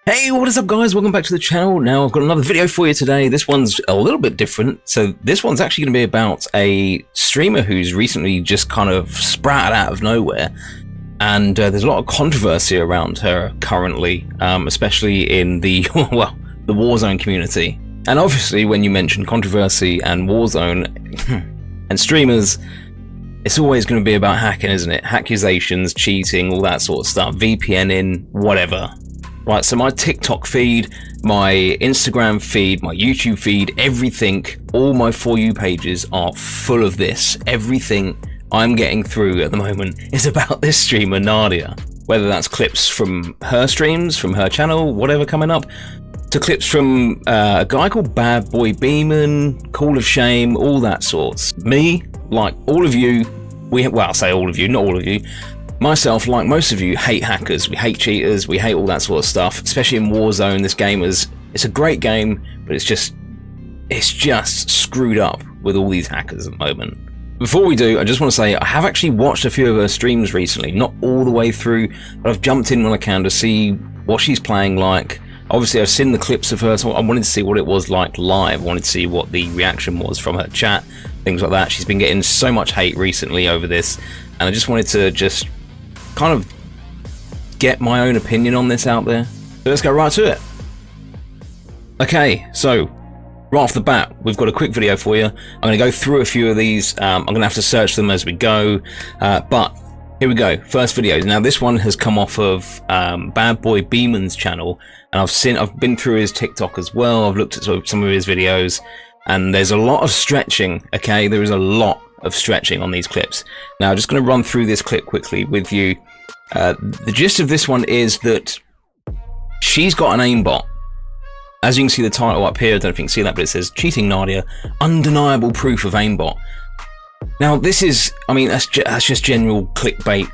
Hey, what is up guys? Welcome back to the channel. Now I've got another video for you today. This one's a little bit different. So this one's actually going to be about a streamer who's recently just kind of sprouted out of nowhere. And there's a lot of controversy around her currently, especially in the, well, the Warzone community. And obviously when you mention controversy and Warzone and streamers, it's always going to be about hacking, isn't it? Accusations, cheating, all that sort of stuff, VPNing, whatever. Right, so my TikTok feed, my Instagram feed, my YouTube feed, everything, all my For You pages are full of this. Everything I'm getting through at the moment is about this streamer, Nadia. Whether that's clips from her streams, from her channel, whatever coming up, to clips from a guy called Bad Boy Beeman, Call of Shame, all that sorts. Me, like all of you, well, I'll say all of you, not all of you, myself, like most of you, hate hackers, we hate cheaters, we hate all that sort of stuff, especially in Warzone. This game it's a great game, but it's just screwed up with all these hackers at the moment. Before we do, I just want to say I have actually watched a few of her streams recently, not all the way through, but I've jumped in when I can to see what she's playing like. Obviously I've seen the clips of her, so I wanted to see what it was like live. I wanted to see what the reaction was from her chat, things like that. She's been getting so much hate recently over this, and I just wanted to just kind of get my own opinion on this out there. So let's go right to it. Okay, so right off the bat, we've got a quick video for you. I'm going to go through a few of these. I'm going to have to search them as we go, but here we go. First video. Now this one has come off of Bad Boy Beeman's channel, and I've been through his TikTok as well. I've looked at some of his videos, and there's a lot of stretching. Okay, there is a lot of stretching on these clips. Now I'm just going to run through this clip quickly with you. The gist of this one is that she's got an aimbot. As you can see the title up here, I don't know if you can see that, but it says Cheating Nadia, Undeniable Proof of Aimbot. Now this is, I mean, that's just general clickbait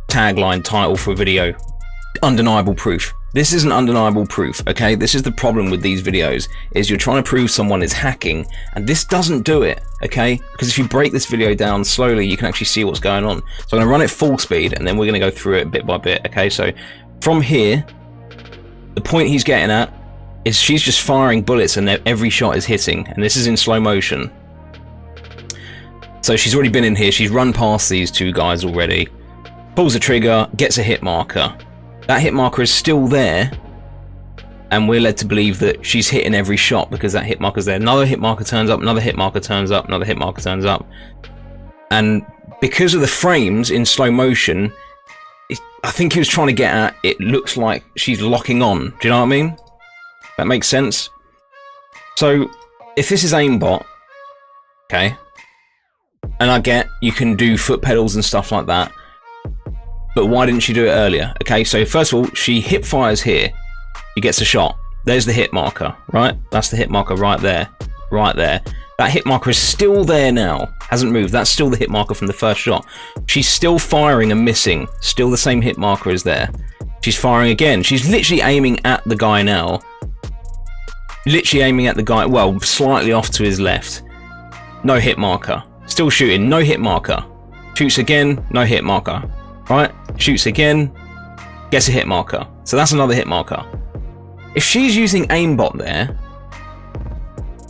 tagline title for a video. Undeniable proof. This isn't undeniable proof, okay? This is the problem with these videos, is you're trying to prove someone is hacking, and this doesn't do it, okay? Because if you break this video down slowly, you can actually see what's going on. So I'm gonna run it full speed, and then we're gonna go through it bit by bit, okay? So from here, the point he's getting at is she's just firing bullets, and every shot is hitting, and this is in slow motion. So she's already been in here, she's run past these two guys already, pulls the trigger, gets a hit marker. That hit marker is still there, and we're led to believe that she's hitting every shot because that hit marker's there. Another hit marker turns up, another hit marker turns up, another hit marker turns up. And because of the frames in slow motion, I think he was trying to get at, it looks like she's locking on. Do you know what I mean? That makes sense? So, if this is aimbot, okay, and I get you can do foot pedals and stuff like that, but why didn't she do it earlier? Okay, so first of all, she hip fires here. She gets a shot. There's the hit marker, right? That's the hit marker right there. Right there. That hit marker is still there now. Hasn't moved. That's still the hit marker from the first shot. She's still firing and missing. Still the same hit marker is there. She's firing again. She's literally aiming at the guy now. Literally aiming at the guy, well, slightly off to his left. No hit marker. Still shooting. No hit marker. Shoots again. No hit marker. Right, shoots again, gets a hit marker. So that's another hit marker. If she's using aimbot there,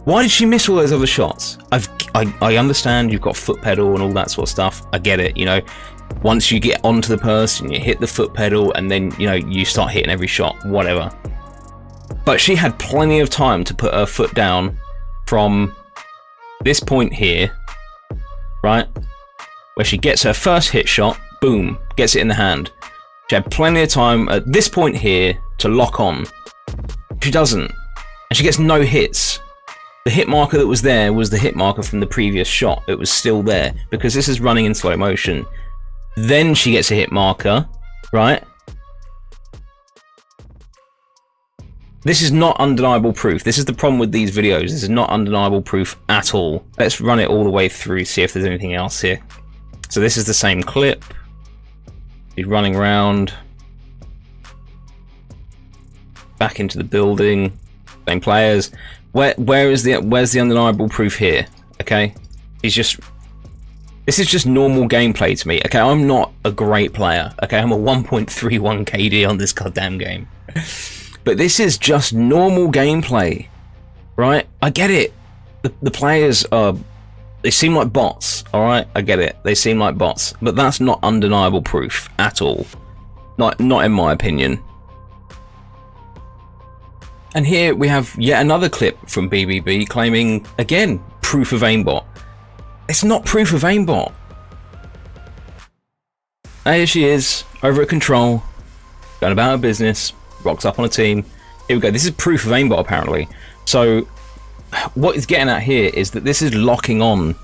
why did she miss all those other shots? I understand you've got foot pedal and all that sort of stuff. I get it, you know. Once you get onto the person, you hit the foot pedal, and then, you know, you start hitting every shot, whatever. But she had plenty of time to put her foot down from this point here, right, where she gets her first hit shot. Boom, gets it in the hand. She had plenty of time at this point here to lock on. She doesn't, and she gets no hits. The hit marker that was there was the hit marker from the previous shot. It was still there because this is running in slow motion. Then she gets a hit marker, right? This is not undeniable proof. This is the problem with these videos. This is not undeniable proof at all. Let's run it all the way through, see if there's anything else here. So this is the same clip. He's running around, back into the building, same players. Where's the undeniable proof here? Okay, this is just normal gameplay to me. Okay, I'm not a great player. Okay, I'm a 1.31 KD on this goddamn game. But this is just normal gameplay, right? I get it. The players are, they seem like bots, all right? I get it. They seem like bots, but that's not undeniable proof at all. Not in my opinion. And here we have yet another clip from BBB claiming, again, proof of aimbot. It's not proof of aimbot. And here she is, over at Control, going about her business, rocks up on a team. Here we go, this is proof of aimbot apparently. So, what it's getting at here is that this is locking on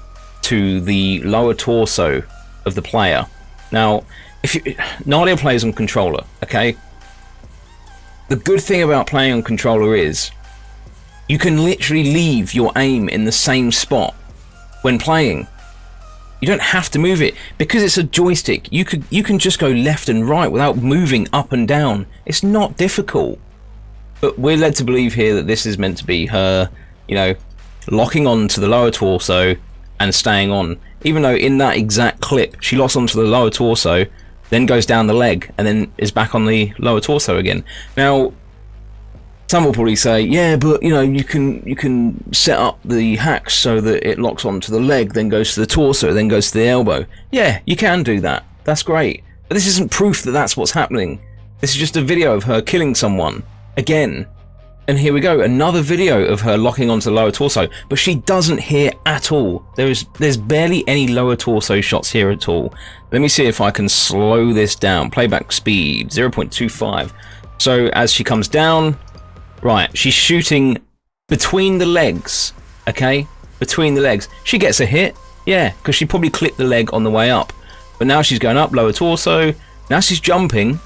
to the lower torso of the player. Now, Nadia plays on controller, okay? The good thing about playing on controller is you can literally leave your aim in the same spot when playing. You don't have to move it because it's a joystick. You can just go left and right without moving up and down. It's not difficult. But we're led to believe here that this is meant to be her, you know, locking on to the lower torso and staying on. Even though in that exact clip she locks onto the lower torso, then goes down the leg and then is back on the lower torso again. Now, some will probably say, yeah, but you know, you can set up the hacks so that it locks onto the leg, then goes to the torso, then goes to the elbow. Yeah, you can do that. That's great. But this isn't proof that that's what's happening. This is just a video of her killing someone again. And here we go, another video of her locking onto the lower torso, but she doesn't hit at all. There's barely any lower torso shots here at all. Let me see if I can slow this down. Playback speed 0.25. So as she comes down, right, she's shooting between the legs, okay? Between the legs. She gets a hit, yeah, because she probably clipped the leg on the way up. But now she's going up, lower torso. Now she's jumping.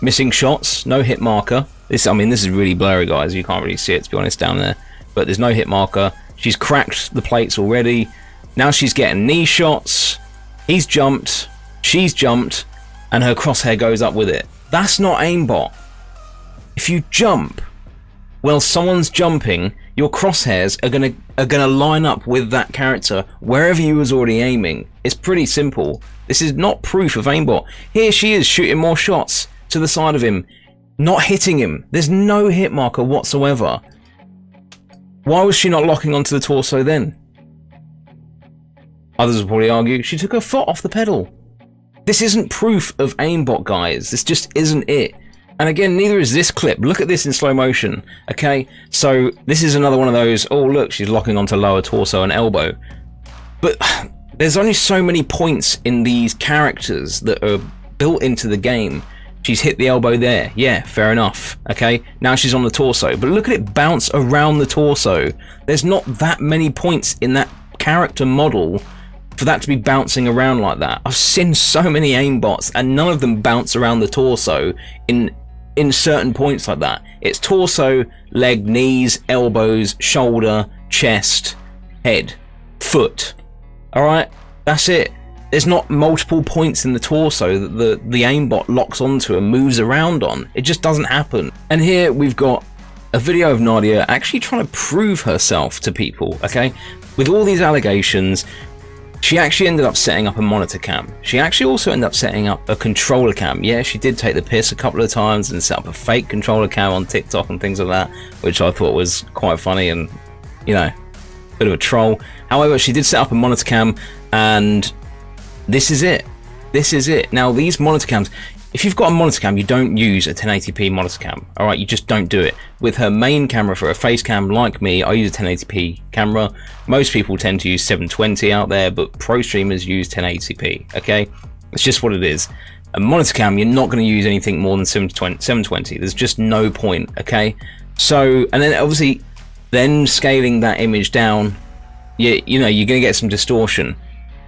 Missing shots, no hit marker. I mean, this is really blurry, guys. You can't really see it, to be honest, down there. But there's no hit marker. She's cracked the plates already. Now she's getting knee shots. He's jumped. She's jumped. And her crosshair goes up with it. That's not aimbot. If you jump while someone's jumping, your crosshairs are gonna line up with that character wherever you was already aiming. It's pretty simple. This is not proof of aimbot. Here she is shooting more shots to the side of him. Not hitting him. There's no hit marker whatsoever. Why was she not locking onto the torso then? Others will probably argue she took her foot off the pedal. This isn't proof of aimbot, guys. This just isn't it. And again, neither is this clip. Look at this in slow motion. Okay, so this is another one of those, oh look, she's locking onto lower torso and elbow. But there's only so many points in these characters that are built into the game. She's hit the elbow there. Yeah, fair enough. Okay, now she's on the torso. But look at it bounce around the torso. There's not that many points in that character model for that to be bouncing around like that. I've seen so many aimbots and none of them bounce around the torso in certain points like that. It's torso, leg, knees, elbows, shoulder, chest, head, foot. Alright, that's it. There's not multiple points in the torso that the aimbot locks onto and moves around on. It just doesn't happen. And here we've got a video of Nadia actually trying to prove herself to people, okay? With all these allegations, she actually ended up setting up a monitor cam. She actually also ended up setting up a controller cam. Yeah, she did take the piss a couple of times and set up a fake controller cam on TikTok and things like that, which I thought was quite funny and, you know, a bit of a troll. However, she did set up a monitor cam and this is it. This is it. Now, these monitor cams, if you've got a monitor cam, you don't use a 1080p monitor cam. All right, you just don't do it. With her main camera for a face cam, like me, I use a 1080p camera. Most people tend to use 720 out there, but pro streamers use 1080p, okay? It's just what it is. A monitor cam, you're not going to use anything more than 720. There's just no point, okay? So, and then obviously, then scaling that image down, you know, you're going to get some distortion.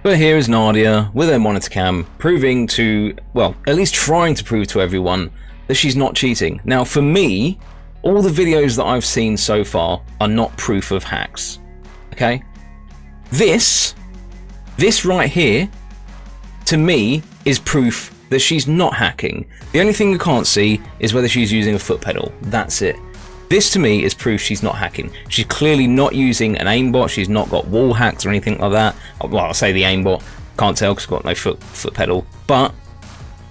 But here is Nadia with her monitor cam proving to, well, at least trying to prove to everyone that she's not cheating. Now, for me, all the videos that I've seen so far are not proof of hacks, okay? This right here, to me, is proof that she's not hacking. The only thing you can't see is whether she's using a foot pedal. That's it. This to me is proof she's not hacking. She's clearly not using an aimbot. She's not got wall hacks or anything like that. Well, I'll say the aimbot. Can't tell because it's got no foot pedal. But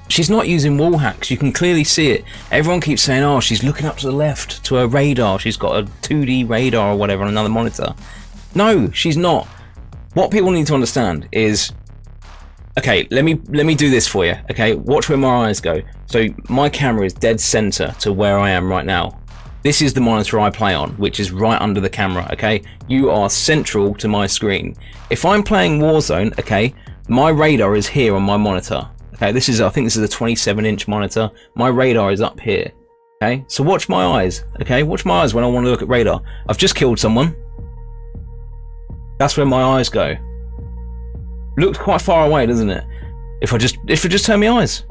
She's not using wall hacks. You can clearly see it. Everyone keeps saying, oh, she's looking up to the left to her radar. She's got a 2D radar or whatever on another monitor. No, she's not. What people need to understand is, okay, let me do this for you. Okay, watch where my eyes go. So my camera is dead center to where I am right now. This is the monitor I play on, which is right under the camera. Okay, you are central to my screen. If I'm playing Warzone, okay, my radar is here on my monitor. Okay, I think this is a 27-inch monitor. My radar is up here. Okay, so watch my eyes. Okay, watch my eyes when I want to look at radar. I've just killed someone. That's where my eyes go. Looks quite far away, doesn't it? If I just turn my eyes.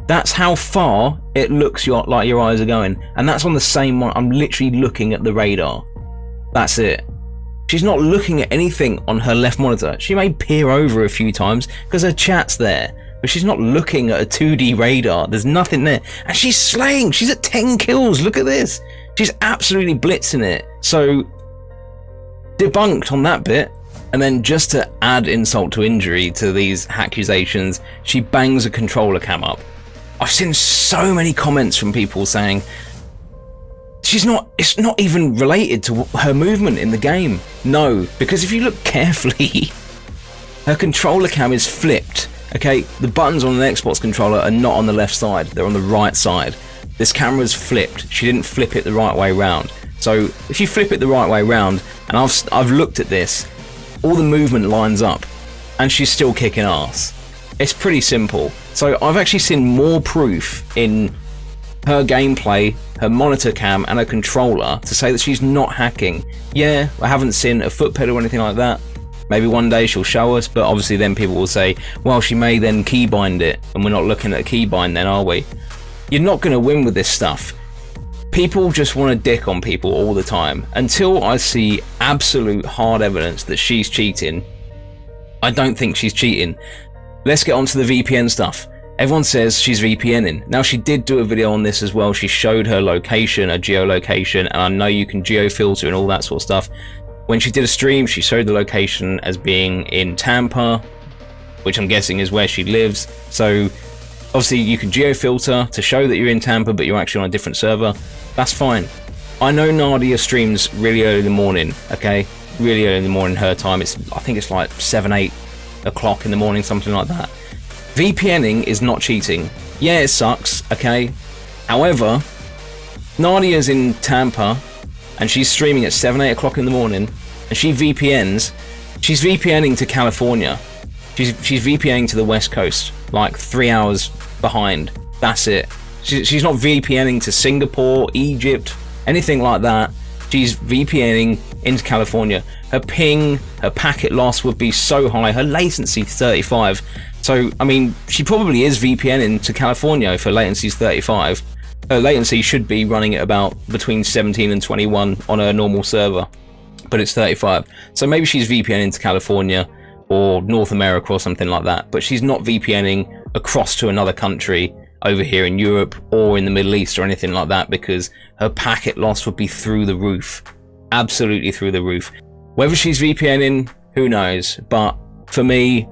That's how far it looks like your eyes are going, and that's on the same one. I'm literally looking at the radar. That's it. She's not looking at anything on her left monitor. She may peer over a few times because her chat's there, but she's not looking at a 2D radar. There's nothing there. And she's slaying. She's at 10 kills. Look at this. She's absolutely blitzing it. So, debunked on that bit. And then just to add insult to injury to these accusations, she bangs a controller cam up. I've seen so many comments from people saying, it's not even related to her movement in the game. No, because if you look carefully, her controller cam is flipped. Okay, the buttons on an Xbox controller are not on the left side, they're on the right side. This camera's flipped. She didn't flip it the right way round. So if you flip it the right way round, and I've looked at this, all the movement lines up, and she's still kicking ass. It's pretty simple. So I've actually seen more proof in her gameplay, her monitor cam, and her controller to say that she's not hacking. Yeah, I haven't seen a foot pedal or anything like that. Maybe one day she'll show us, but obviously then people will say, well, she may then keybind it, and we're not looking at a keybind then, are we? You're not going to win with this stuff. People just want to dick on people all the time. Until I see absolute hard evidence that she's cheating, I don't think she's cheating. Let's get on to the VPN stuff. Everyone says she's VPNing. Now, she did do a video on this as well. She showed her location, her geolocation, and I know you can geofilter and all that sort of stuff. When she did a stream, she showed the location as being in Tampa, which I'm guessing is where she lives. So obviously you can geofilter to show that you're in Tampa, but you're actually on a different server. That's fine. I know Nadia streams really early in the morning, okay? Really early in the morning, her time. I think it's like 7, 8 o'clock in the morning, something like that. VPNing is not cheating. Yeah, it sucks, okay? However, Nadia's in Tampa, and she's streaming at 7, 8 o'clock in the morning, and she's VPNing to California. She's VPNing to the West Coast, like 3 hours behind. That's it. She's not VPNing to Singapore, Egypt, anything like that. She's VPNing into California. Her ping, her packet loss would be so high, her latency 35. So, I mean, she probably is VPNing to California if her latency is 35. Her latency should be running at about between 17 and 21 on her normal server, but it's 35. So maybe she's VPNing to California or North America or something like that, but she's not VPNing across to another country over here in Europe or in the Middle East or anything like that, because her packet loss would be through the roof. Absolutely through the roof. Whether she's VPNing, who knows? But for me,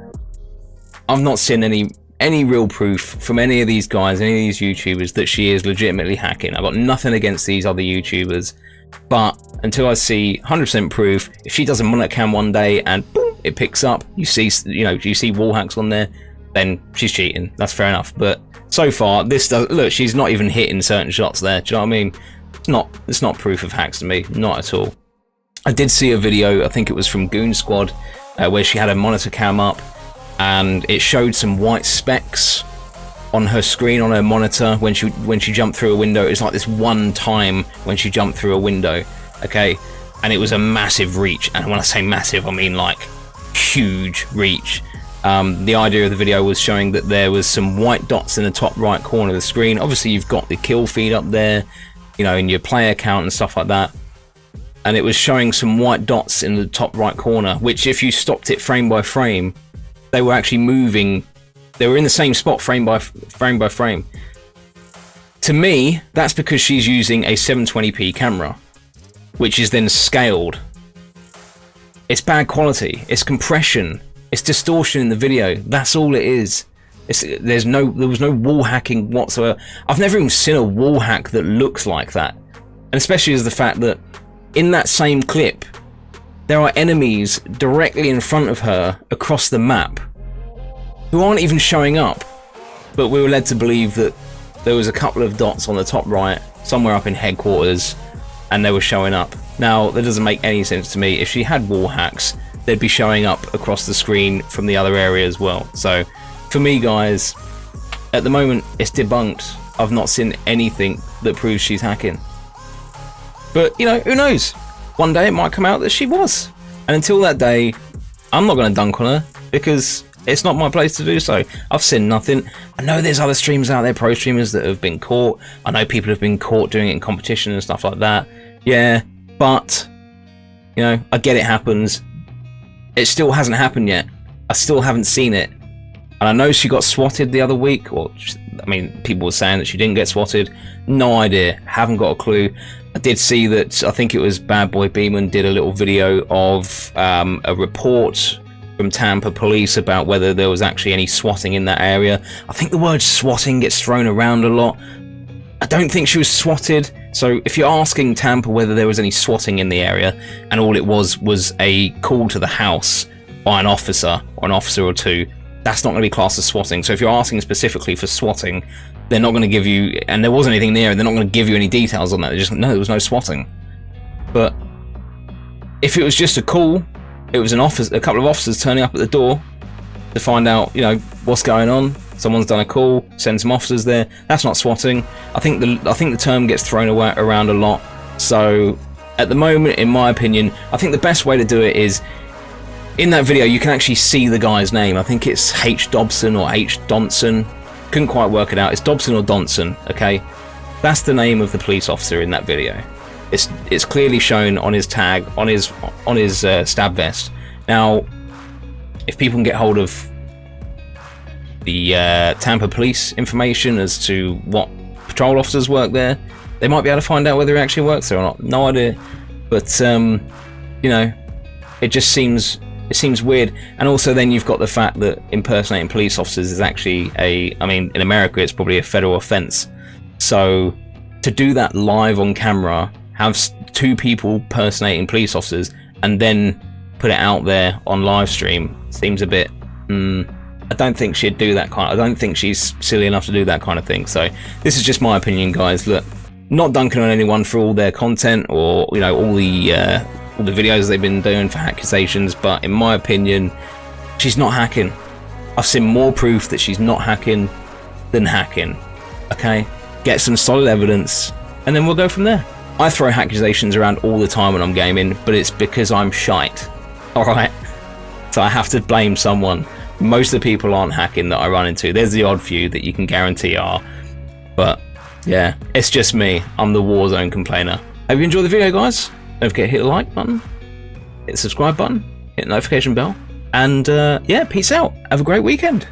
I've not seen any real proof from any of these guys, any of these YouTubers, that she is legitimately hacking. I've got nothing against these other YouTubers, but until I see 100% proof, if she does a monitor cam one day and boom, it picks up, you see wall hacks on there, then she's cheating. That's fair enough. But so far, look, she's not even hitting certain shots there. Do you know what I mean? It's not proof of hacks to me, not at all. I did see a video, I think it was from Goon Squad, where she had a monitor cam up, and it showed some white specks on her screen, on her monitor, when she jumped through a window. It was like this one time when she jumped through a window, okay? And it was a massive reach, and when I say massive, I mean like huge reach. The idea of the video was showing that there was some white dots in the top right corner of the screen. Obviously, you've got the kill feed up there, you know, in your player count and stuff like that. And it was showing some white dots in the top right corner, which if you stopped it frame by frame, they were actually moving. They were in the same spot frame by frame. To me, that's because she's using a 720p camera, which is then scaled. It's bad quality. It's compression. It's distortion in the video. That's all it is. There was no wall hacking whatsoever. I've never even seen a wall hack that looks like that. And especially as the fact that in that same clip, there are enemies directly in front of her across the map who aren't even showing up. But we were led to believe that there was a couple of dots on the top right, somewhere up in headquarters, and they were showing up. Now, that doesn't make any sense to me. If she had wall hacks, they'd be showing up across the screen from the other area as well. So, for me, guys, at the moment, it's debunked. I've not seen anything that proves she's hacking. But, you know, who knows? One day it might come out that she was. And until that day, I'm not going to dunk on her, because it's not my place to do so. I've seen nothing. I know there's other streamers out there, pro streamers, that have been caught. I know people have been caught doing it in competition and stuff like that. Yeah, but, you know, I get it happens. It still hasn't happened yet. I still haven't seen it. And I know she got swatted the other week, or, I mean, people were saying that she didn't get swatted. No idea, haven't got a clue. I did see that, I think it was Bad Boy Beeman did a little video of a report from Tampa police about whether there was actually any swatting in that area. I think the word swatting gets thrown around a lot. I don't think she was swatted. So if you're asking Tampa whether there was any swatting in the area, and all it was a call to the house by an officer or an officer or two, that's not going to be classed as swatting. So if you're asking specifically for swatting, they're not going to give you, and there wasn't anything there, and they're not going to give you any details on that. They're just, no, there was no swatting. But if it was just a call, it was a couple of officers turning up at the door to find out, you know, what's going on. Someone's done a call, send some officers there. That's not swatting. I think the term gets thrown around a lot. So at the moment, in my opinion, I think the best way to do it is, in that video, you can actually see the guy's name. I think it's H. Dobson or H. Donson. Couldn't quite work it out. It's Dobson or Donson, okay? That's the name of the police officer in that video. It's clearly shown on his tag, on his stab vest. Now, if people can get hold of the Tampa police information as to what patrol officers work there, they might be able to find out whether he actually works there or not. No idea. But, you know, it just seems weird. And also then you've got the fact that impersonating police officers is actually I mean, in America it's probably a federal offense. So to do that live on camera, have two people impersonating police officers, and then put it out there on live stream, seems a bit, I don't think she'd do that I don't think she's silly enough to do that kind of thing. So this is just my opinion, guys. Look, not dunking on anyone for all their content, or, you know, all the videos they've been doing for accusations, but in my opinion, she's not hacking. I've seen more proof that she's not hacking than hacking. Okay, get some solid evidence, and then we'll go from there. I throw accusations around all the time when I'm gaming, but it's because I'm shite. Alright, so I have to blame someone. Most of the people aren't hacking that I run into. There's the odd few that you can guarantee are, but yeah, it's just me. I'm the Warzone complainer. Hope you enjoyed the video, guys. Don't forget to hit the like button, hit the subscribe button, hit the notification bell, and yeah, peace out. Have a great weekend.